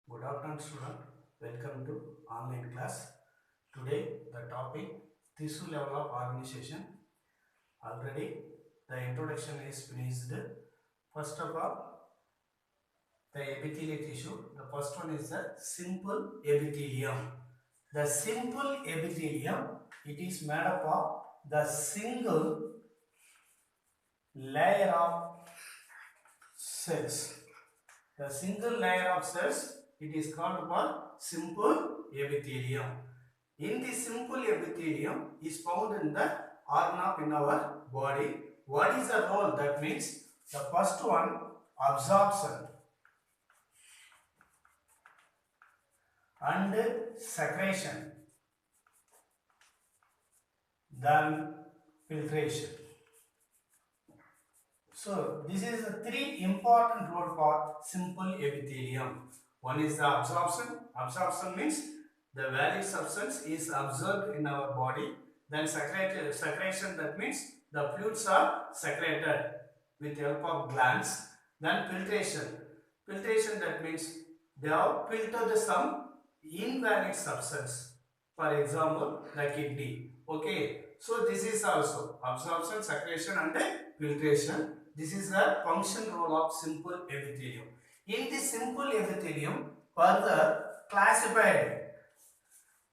Good afternoon, student. Welcome to online class. Today, the topic tissue level of organization. Already, the introduction is finished. First of all, the epithelial tissue. The first one is the simple epithelium. The simple epithelium, it is made up of the single layer of cells. The single layer of cells, it is called simple epithelium. In the simple epithelium is found in the organ in our body. What is the role? That means the first one, absorption and secretion, then filtration. So this is the three important role for simple epithelium. One is the absorption. Absorption means the valid substance is absorbed in our body. Then secretion, that means the fluids are secreted with the help of glands. Then filtration. Filtration, that means they have filtered some invalid substance. For example, the kidney. Okay. So this is also absorption, secretion and filtration. This is the function role of simple epithelium. In this simple epithelium, further classified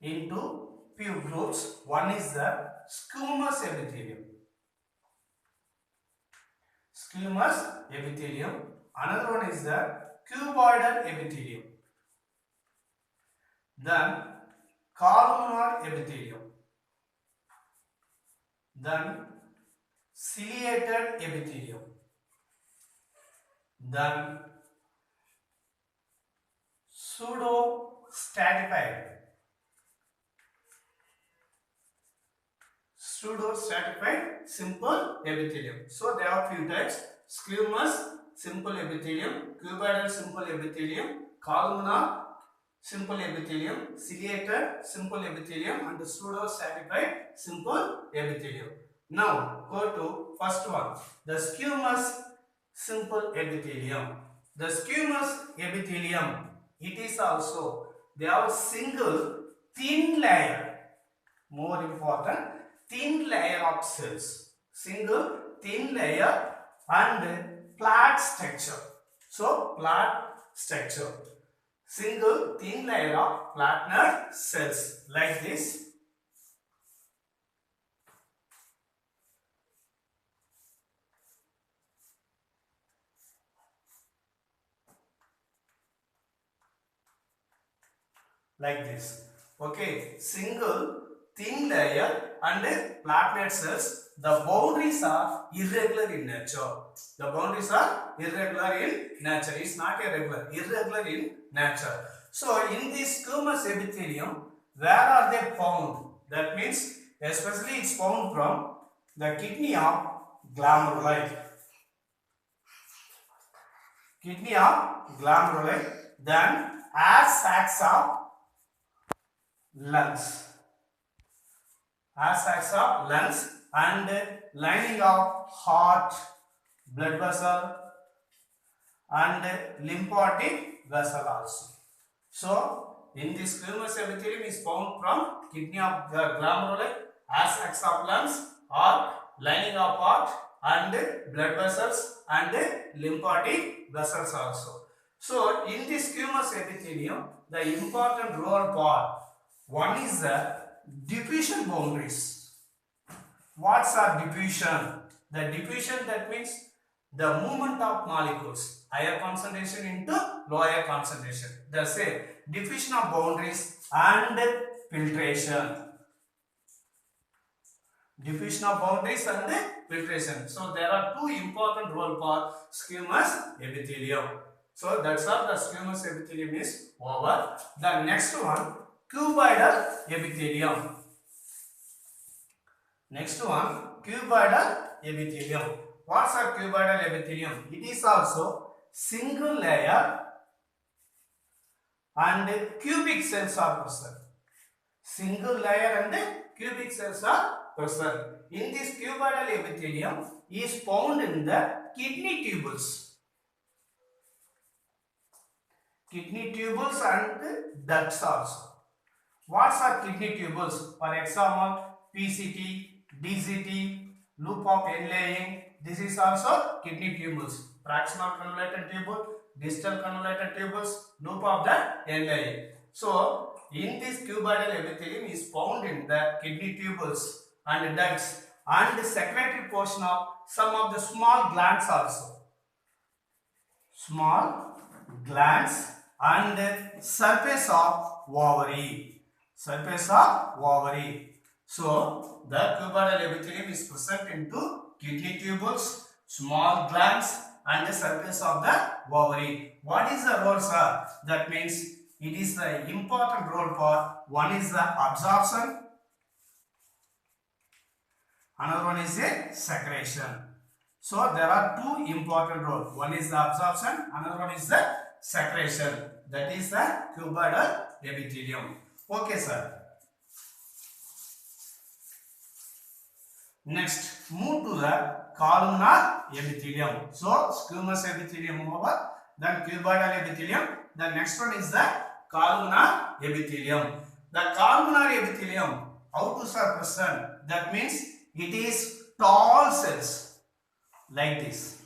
into few groups. One is the squamous epithelium. Squamous epithelium. Another one is the cuboidal epithelium. Then columnar epithelium. Then ciliated epithelium. Then pseudo-stratified simple epithelium. So there are few types: squamous simple epithelium, cuboidal simple epithelium, columnar simple epithelium, ciliated simple epithelium and pseudo-stratified simple epithelium. Now go to first one, the squamous simple epithelium. The squamous epithelium, it is also, they have single thin layer, more important, thin layer of cells, single thin layer and flat structure. So flat structure, single thin layer of flattened cells like this. Like this. Okay, single thin layer and flattened cells. The boundaries are irregular in nature. The boundaries are irregular in nature. It's not irregular in nature. So in this squamous epithelium, where are they found? That means especially it's found from the kidney of glomeruli. Kidney of glomeruli, then air sacs of lungs, and lining of heart, blood vessel and lymphatic vessel also. So in this squamous epithelium is found from kidney of the glomeruli, sacs of lungs or lining of heart and blood vessels and lymphatic vessels also. So in this squamous epithelium, the important role for one is the diffusion boundaries. What's our diffusion? The diffusion, that means the movement of molecules, higher concentration into lower concentration. That's it. Diffusion of boundaries and filtration. Diffusion of boundaries and filtration. So there are two important roles for squamous epithelium. So that's all. The squamous epithelium is over. The next one, cuboidal epithelium. Next one, cuboidal epithelium. What's a cuboidal epithelium? It is also single layer and cubic cells are present. Single layer and cubic cells are present. In this cuboidal epithelium is found in the kidney tubules. kidney tubules and ducts also. What are kidney tubules? For example, PCT, DCT, loop of end-laying. This is also kidney tubules. Proximal convoluted tubule, distal convoluted tubules, loop of the end-laying. So, in this cuboidal epithelium is found in the kidney tubules and ducts and the secretory portion of some of the small glands also. Small glands and surface of ovary. Surface of ovary. So, the cuboidal epithelium is present into kidney tubules, small glands and the surface of the ovary. What is the role, sir? That means it is the important role for one is the absorption, another one is a secretion. So there are two important roles. One is the absorption, another one is the secretion. That is the cuboidal epithelium. Okay, sir. Next, move to the columnar epithelium. So squamous epithelium over, then cuboidal epithelium. The next one is the columnar epithelium. The columnar epithelium, how to present? That means it is tall cells like this.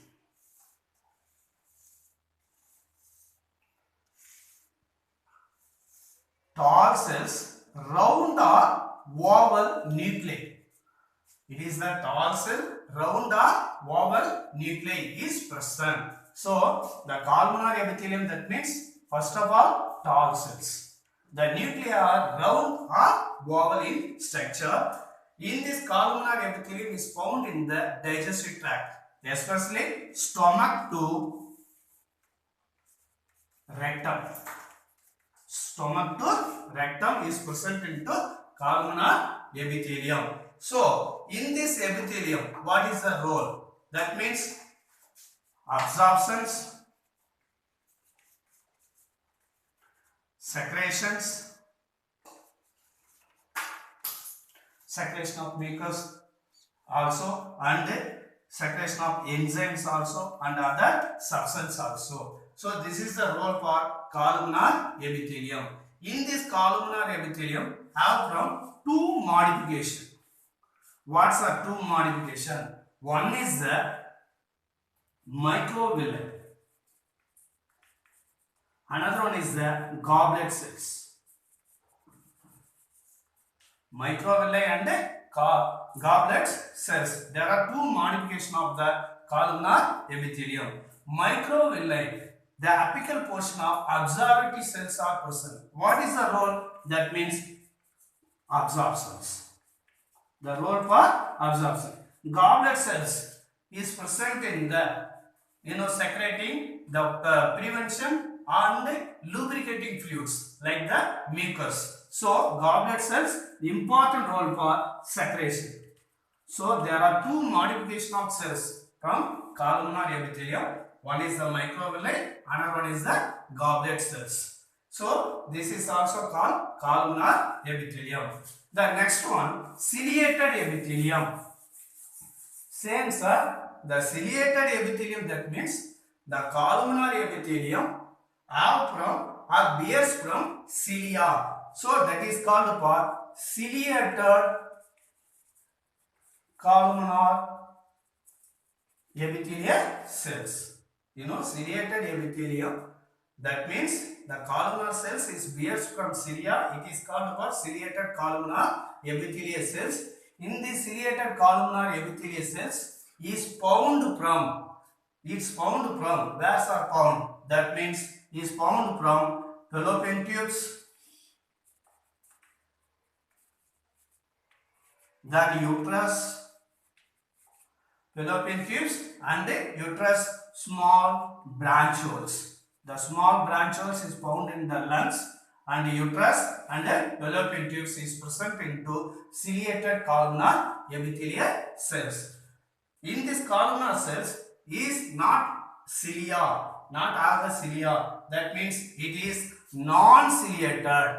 Tall cells, round or oval nuclei. It is the tall cell, round or oval nuclei is present. So, the columnar epithelium, that means first of all tall cells. The nuclei are round or oval in structure. In this columnar epithelium is found in the digestive tract, especially stomach to rectum. Stomach to rectum is present into columnar epithelium. So, in this epithelium, what is the role? That means absorptions, secretions, secretion of mucus also, and secretion of enzymes also, and other substances also. So this is the role for columnar epithelium. In this columnar epithelium have from two modification. What's the two modification? One is the microvilli. Another one is the goblet cells. Microvilli and goblet cells. There are two modifications of the columnar epithelium. Microvilli, the apical portion of absorptive cells are present. What is the role? That means absorptions. The role for absorption. Goblet cells is present in the secreting the prevention and lubricating fluids like the mucus. So goblet cells important role for secretion. So there are two modification of cells from columnar epithelium. One is the microvilli, another one is the goblet cells. So this is also called columnar epithelium. The next one, ciliated epithelium. Same, sir. The ciliated epithelium, that means the columnar epithelium have from or bears from cilia. So that is called for ciliated columnar epithelial cells. Ciliated epithelium, that means the columnar cells is bears from cilia. It is called for ciliated columnar epithelial cells. In the ciliated columnar epithelial cells is found from, where are found? That means is found from fallopian tubes, then uterus, fallopian tubes and the uterus small branchioles. The small branchioles is found in the lungs and the uterus and the fallopian tubes is present into ciliated columnar epithelial cells. In this columnar cells is not cilia, not all the cilia. That means it is non-ciliated.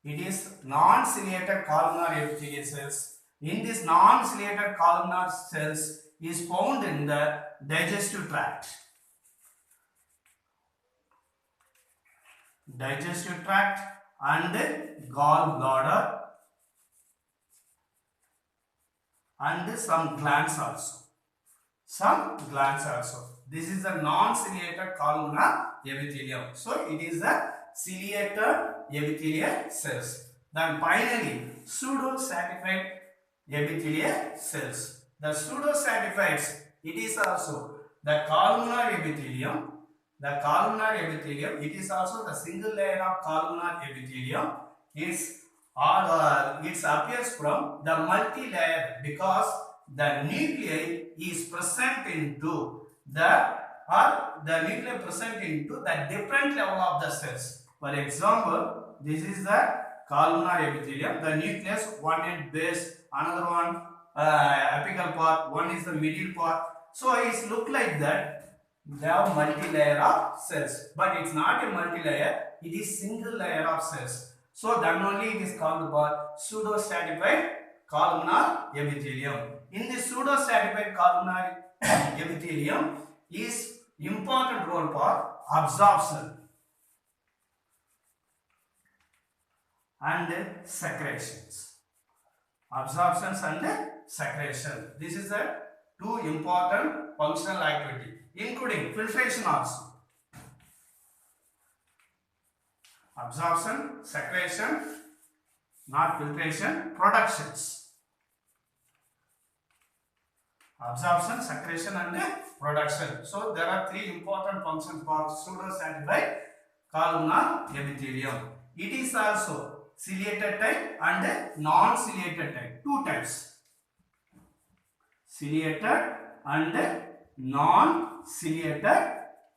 It is non-ciliated columnar epithelial cells. In this non-ciliated columnar cells is found in the digestive tract. digestive tract and gallbladder and some glands also. Some glands also. This is the non-ciliated columnar epithelium. So it is the ciliated epithelial cells. Then finally, pseudo-stratified epithelial cells. The pseudo-stratifieds, it is also the columnar epithelium. The columnar epithelium, it is also the single layer of columnar epithelium. It appears from the multi-layer because the nuclei is present into the different level of the cells. For example, this is the columnar epithelium. The nucleus, one at base, another one apical part, one is the middle part. So it looks like that. They have multi-layer of cells, but it's not a multi-layer. It is single layer of cells. So then only it is called pseudo-stratified columnar epithelium. In the pseudo-stratified columnar epithelium is important role for absorption and secretions. Absorptions and secretion. This is the two important functional activity, including filtration also. Absorption, secretion, not filtration, productions. Absorption, secretion and production. So there are three important functions for pseudo-stratified columnar epithelium. It is also ciliated type and non-ciliated type. Two types. Ciliated and non-ciliated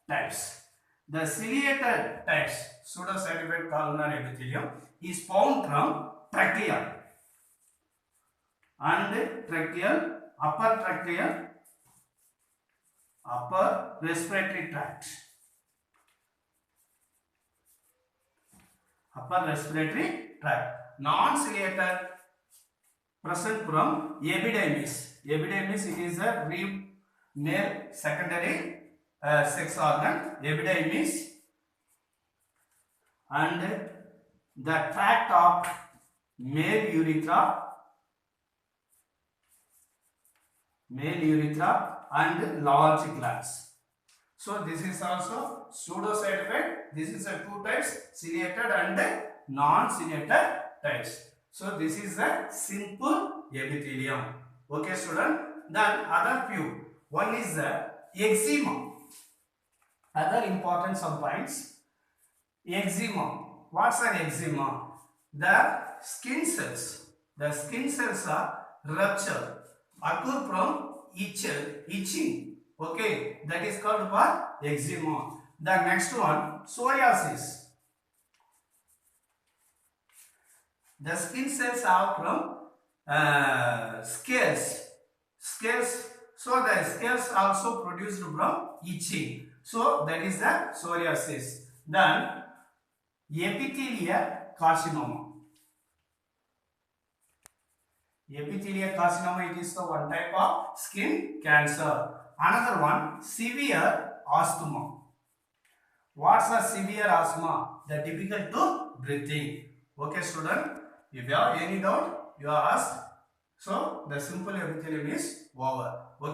types. The ciliated types, pseudo-stratified columnar epithelium, is found from trachea and tracheal, upper respiratory tract. Upper respiratory tract. Non-ciliated present from epidermis. Epidermis, it is a rib male secondary sex organ, epidermis, and the tract of male urethra and large glands. So this is also pseudo-stratified. This is a two types, ciliated and non-ciliated types. So this is a simple epithelium. Okay, student. Then other few. One is the eczema. Other important some points. Eczema. What's an eczema? The skin cells. The skin cells are ruptured, occur from itching. Okay, that is called for eczema. The next one, psoriasis. The skin cells are from scales. So the scales also produced from itching. So that is the psoriasis. Then epithelial carcinoma. Epithelial carcinoma, it is the one type of skin cancer. Another one, severe asthma. What's a severe asthma? The difficult to breathing. Okay, student. If you have any doubt, you ask. So the simple epithelium is over.